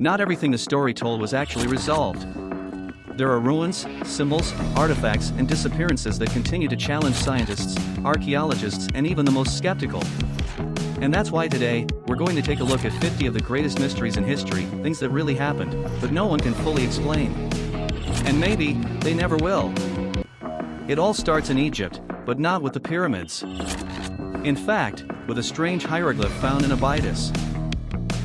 Not everything the story told was actually resolved. There are ruins, symbols, artifacts, and disappearances that continue to challenge scientists, archaeologists, and even the most skeptical. And that's why today, we're going to take a look at 50 of the greatest mysteries in history, things that really happened, but no one can fully explain. And maybe, they never will. It all starts in Egypt, but not with the pyramids. In fact, with a strange hieroglyph found in Abydos.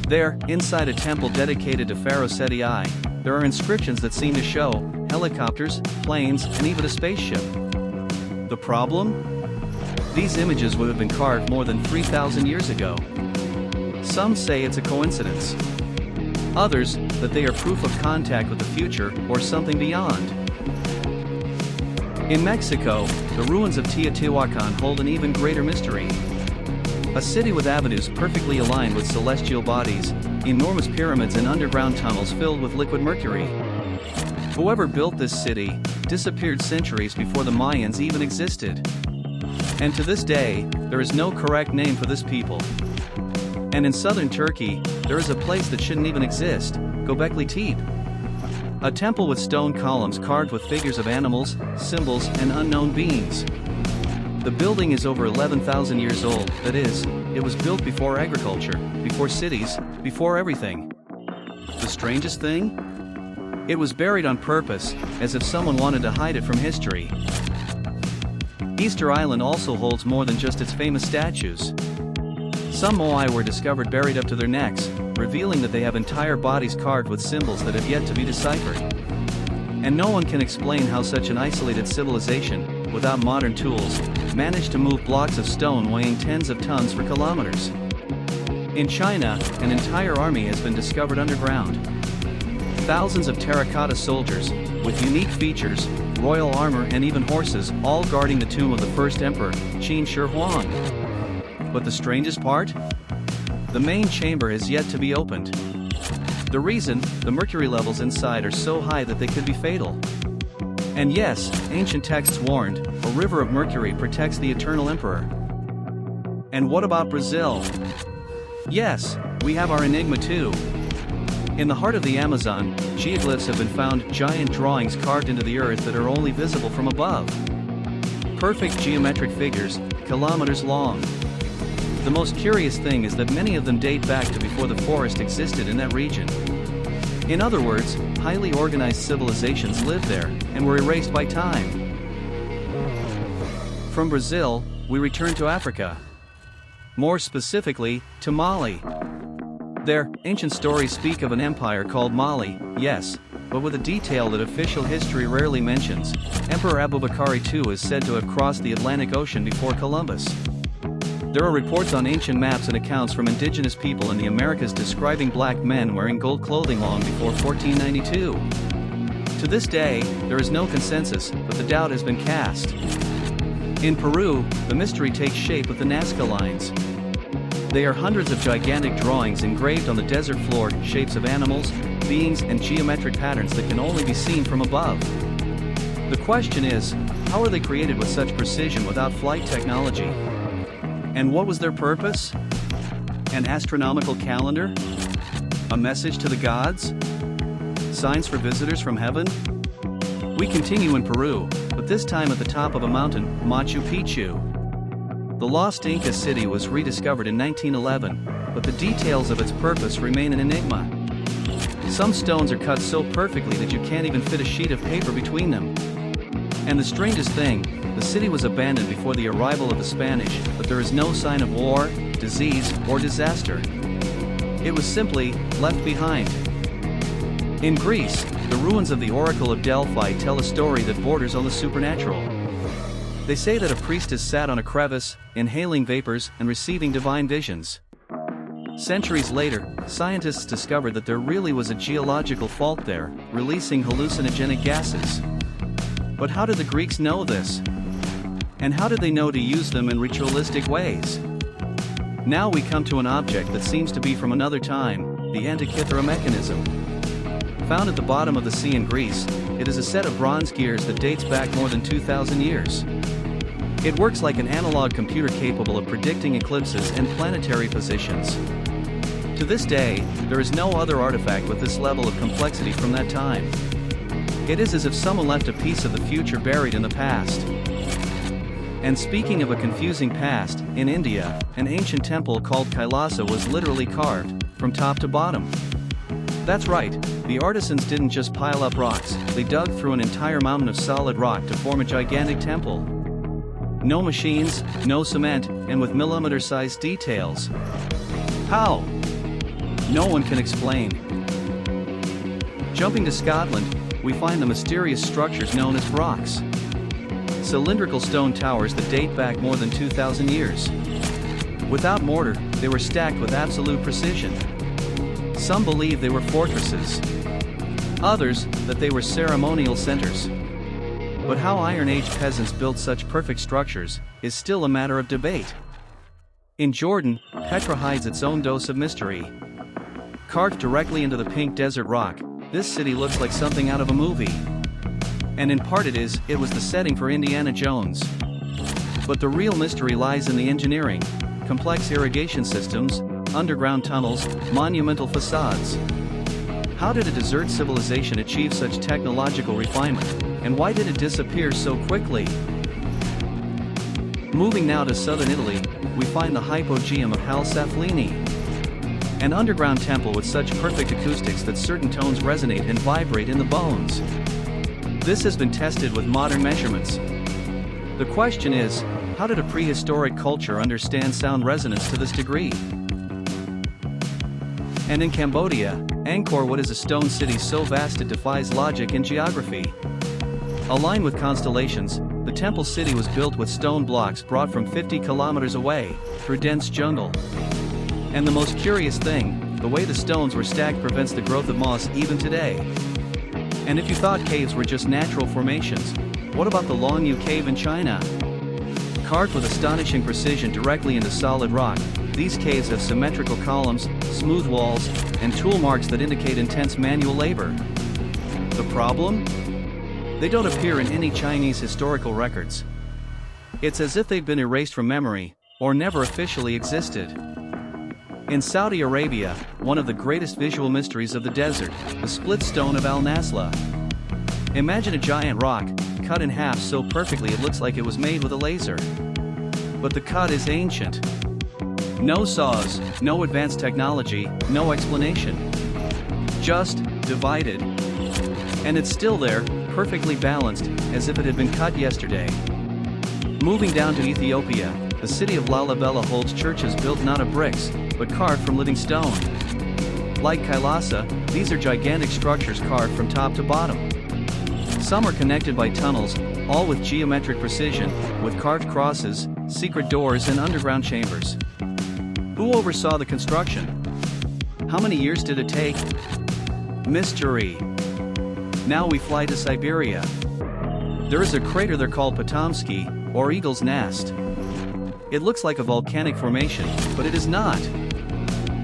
There, inside a temple dedicated to Pharaoh Seti I, there are inscriptions that seem to show helicopters, planes, and even a spaceship. The problem? These images would have been carved more than 3,000 years ago. Some say it's a coincidence. Others, that they are proof of contact with the future or something beyond. In Mexico, the ruins of Teotihuacan hold an even greater mystery. A city with avenues perfectly aligned with celestial bodies, enormous pyramids and underground tunnels filled with liquid mercury. Whoever built this city disappeared centuries before the Mayans even existed. And to this day, there is no correct name for this people. And in southern Turkey, there is a place that shouldn't even exist, Göbekli Tepe. A temple with stone columns carved with figures of animals, symbols, and unknown beings. The building is over 11,000 years old, that is, it was built before agriculture, before cities, before everything. The strangest thing? It was buried on purpose, as if someone wanted to hide it from history. Easter Island also holds more than just its famous statues. Some moai were discovered buried up to their necks, revealing that they have entire bodies carved with symbols that have yet to be deciphered. And no one can explain how such an isolated civilization, without modern tools, managed to move blocks of stone weighing tens of tons for kilometers. In China, an entire army has been discovered underground. Thousands of terracotta soldiers, with unique features, royal armor and even horses, all guarding the tomb of the first emperor, Qin Shi Huang. But the strangest part? The main chamber has yet to be opened. The reason, the mercury levels inside are so high that they could be fatal. And yes, ancient texts warned, a river of mercury protects the eternal emperor. And what about Brazil? Yes, we have our enigma too. In the heart of the Amazon, geoglyphs have been found, giant drawings carved into the earth that are only visible from above. Perfect geometric figures, kilometers long. The most curious thing is that many of them date back to before the forest existed in that region. In other words, highly organized civilizations lived there, and were erased by time. From Brazil, we return to Africa. More specifically, to Mali. There, ancient stories speak of an empire called Mali, yes, but with a detail that official history rarely mentions. Emperor Abubakar II is said to have crossed the Atlantic Ocean before Columbus. There are reports on ancient maps and accounts from indigenous people in the Americas describing black men wearing gold clothing long before 1492. To this day, there is no consensus, but the doubt has been cast. In Peru, the mystery takes shape with the Nazca lines. They are hundreds of gigantic drawings engraved on the desert floor, shapes of animals, beings, and geometric patterns that can only be seen from above. The question is, how are they created with such precision without flight technology? And what was their purpose? An astronomical calendar? A message to the gods? Signs for visitors from heaven? We continue in Peru, but this time at the top of a mountain, Machu Picchu. The lost Inca city was rediscovered in 1911, but the details of its purpose remain an enigma. Some stones are cut so perfectly that you can't even fit a sheet of paper between them. And the strangest thing, the city was abandoned before the arrival of the Spanish, but there is no sign of war, disease, or disaster. It was simply left behind. In Greece, the ruins of the Oracle of Delphi tell a story that borders on the supernatural. They say that a priestess sat on a crevice, inhaling vapors and receiving divine visions. Centuries later, scientists discovered that there really was a geological fault there, releasing hallucinogenic gases. But how did the Greeks know this? And how did they know to use them in ritualistic ways? Now we come to an object that seems to be from another time, the Antikythera mechanism. Found at the bottom of the sea in Greece, it is a set of bronze gears that dates back more than 2,000 years. It works like an analog computer capable of predicting eclipses and planetary positions. To this day, there is no other artifact with this level of complexity from that time. It is as if someone left a piece of the future buried in the past. And speaking of a confusing past, in India, an ancient temple called Kailasa was literally carved, from top to bottom. That's right, the artisans didn't just pile up rocks, they dug through an entire mountain of solid rock to form a gigantic temple. No machines, no cement, and with millimeter-sized details. How? No one can explain. Jumping to Scotland, we find the mysterious structures known as rocks. Cylindrical stone towers that date back more than 2,000 years. Without mortar, they were stacked with absolute precision. Some believe they were fortresses. Others, that they were ceremonial centers. But how Iron Age peasants built such perfect structures is still a matter of debate. In Jordan, Petra hides its own dose of mystery. Carved directly into the pink desert rock, this city looks like something out of a movie. And in part it was the setting for Indiana Jones. But the real mystery lies in the engineering: complex irrigation systems, underground tunnels, monumental facades. How did a desert civilization achieve such technological refinement, and why did it disappear so quickly? Moving now to southern Italy, we find the hypogeum of Hal Saflieni. An underground temple with such perfect acoustics that certain tones resonate and vibrate in the bones. This has been tested with modern measurements. The question is, how did a prehistoric culture understand sound resonance to this degree? And in Cambodia, Angkor Wat is a stone city so vast it defies logic and geography. Aligned with constellations, the temple city was built with stone blocks brought from 50 kilometers away, through dense jungle. And the most curious thing, the way the stones were stacked prevents the growth of moss even today. And if you thought caves were just natural formations, what about the Longyu Cave in China? Carved with astonishing precision directly into solid rock, these caves have symmetrical columns, smooth walls, and tool marks that indicate intense manual labor. The problem? They don't appear in any Chinese historical records. It's as if they've been erased from memory, or never officially existed. In Saudi Arabia, one of the greatest visual mysteries of the desert, the split stone of Al-Nasla. Imagine a giant rock, cut in half so perfectly it looks like it was made with a laser. But the cut is ancient. No saws, no advanced technology, no explanation. Just divided. And it's still there, perfectly balanced, as if it had been cut yesterday. Moving down to Ethiopia, the city of Lalibela holds churches built not of bricks, but carved from living stone. Like Kailasa, these are gigantic structures carved from top to bottom. Some are connected by tunnels, all with geometric precision, with carved crosses, secret doors and underground chambers. Who oversaw the construction? How many years did it take? Mystery. Now we fly to Siberia. There is a crater there called Potomsky, or Eagle's Nest. It looks like a volcanic formation, but it is not.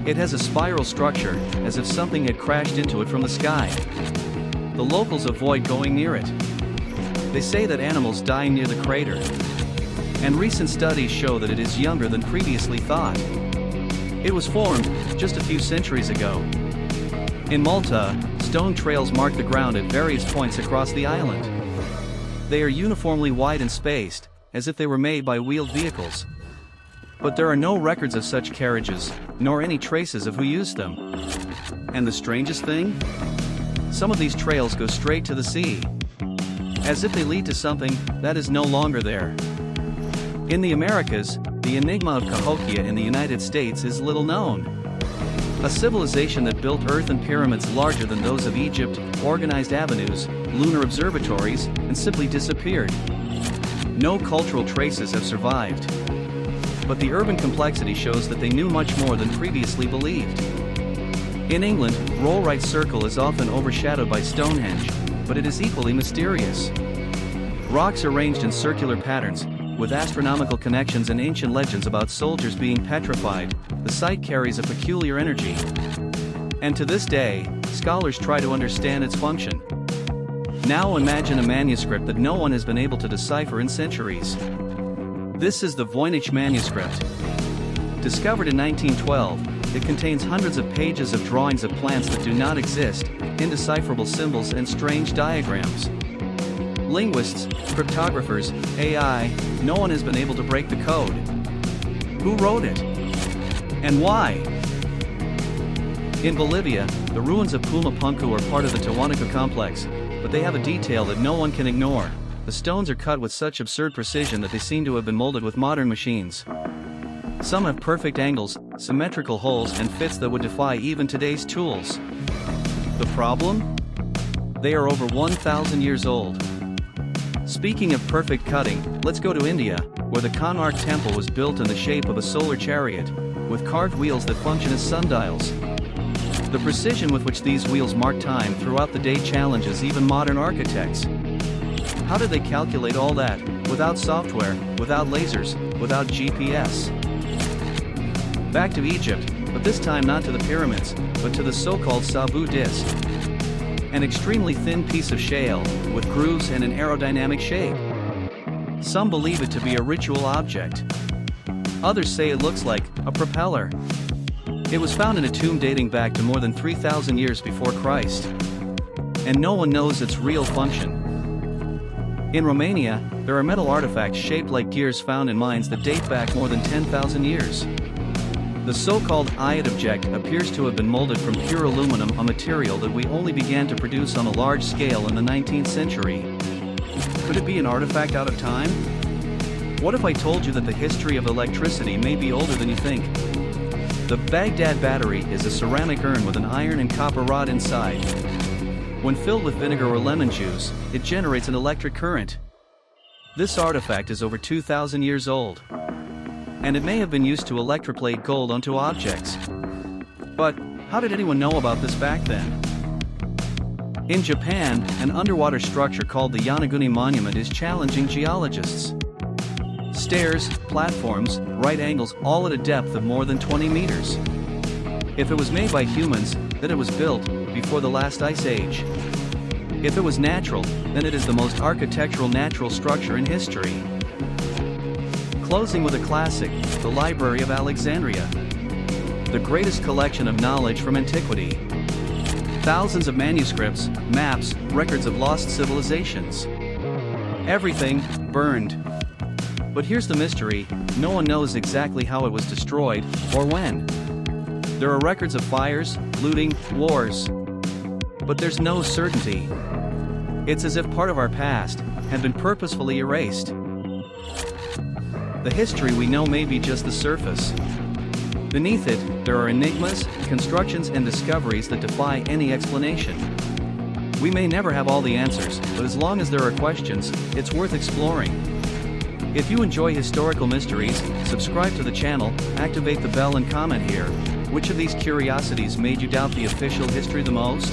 It has a spiral structure, as if something had crashed into it from the sky. The locals avoid going near it. They say that animals die near the crater. And recent studies show that it is younger than previously thought. It was formed just a few centuries ago. In Malta, stone trails mark the ground at various points across the island. They are uniformly wide and spaced, as if they were made by wheeled vehicles. But there are no records of such carriages, nor any traces of who used them. And the strangest thing? Some of these trails go straight to the sea. As if they lead to something that is no longer there. In the Americas, the enigma of Cahokia in the United States is little known. A civilization that built earthen pyramids larger than those of Egypt, organized avenues, lunar observatories, and simply disappeared. No cultural traces have survived. But the urban complexity shows that they knew much more than previously believed. In England, Rollright Circle is often overshadowed by Stonehenge, but it is equally mysterious. Rocks arranged in circular patterns, with astronomical connections and ancient legends about soldiers being petrified, the site carries a peculiar energy. And to this day, scholars try to understand its function. Now imagine a manuscript that no one has been able to decipher in centuries. This is the Voynich manuscript. Discovered in 1912, It contains hundreds of pages of drawings of plants that do not exist, indecipherable symbols and strange diagrams. Linguists, cryptographers, AI, no one has been able to break the code. Who wrote it? And why? In Bolivia, the ruins of Pumapunku are part of the Tiwanaku complex, but they have a detail that no one can ignore. The stones are cut with such absurd precision that they seem to have been molded with modern machines. Some have perfect angles, symmetrical holes and fits that would defy even today's tools. The problem? They are over 1,000 years old. Speaking of perfect cutting, let's go to India, where the Konark temple was built in the shape of a solar chariot, with carved wheels that function as sundials. The precision with which these wheels mark time throughout the day challenges even modern architects. How did they calculate all that, without software, without lasers, without GPS? Back to Egypt, but this time not to the pyramids, but to the so-called Sabu disk. An extremely thin piece of shale, with grooves and an aerodynamic shape. Some believe it to be a ritual object. Others say it looks like a propeller. It was found in a tomb dating back to more than 3,000 years before Christ. And no one knows its real function. In Romania, there are metal artifacts shaped like gears found in mines that date back more than 10,000 years. The so-called Iod object appears to have been molded from pure aluminum, a material that we only began to produce on a large scale in the 19th century. Could it be an artifact out of time? What if I told you that the history of electricity may be older than you think? The Baghdad battery is a ceramic urn with an iron and copper rod inside. When filled with vinegar or lemon juice, it generates an electric current. This artifact is over 2,000 years old. And it may have been used to electroplate gold onto objects. But how did anyone know about this back then? In Japan, an underwater structure called the Yonaguni Monument is challenging geologists. Stairs, platforms, right angles, all at a depth of more than 20 meters. If it was made by humans, then it was built before the last ice age. If it was natural, then it is the most architectural natural structure in history. Closing with a classic, the Library of Alexandria. The greatest collection of knowledge from antiquity. Thousands of manuscripts, maps, records of lost civilizations. Everything burned. But here's the mystery, no one knows exactly how it was destroyed, or when. There are records of fires, looting, wars. But there's no certainty. It's as if part of our past had been purposefully erased. The history we know may be just the surface. Beneath it, there are enigmas, constructions and discoveries that defy any explanation. We may never have all the answers, but as long as there are questions, it's worth exploring. If you enjoy historical mysteries, subscribe to the channel, activate the bell and comment here. Which of these curiosities made you doubt the official history the most?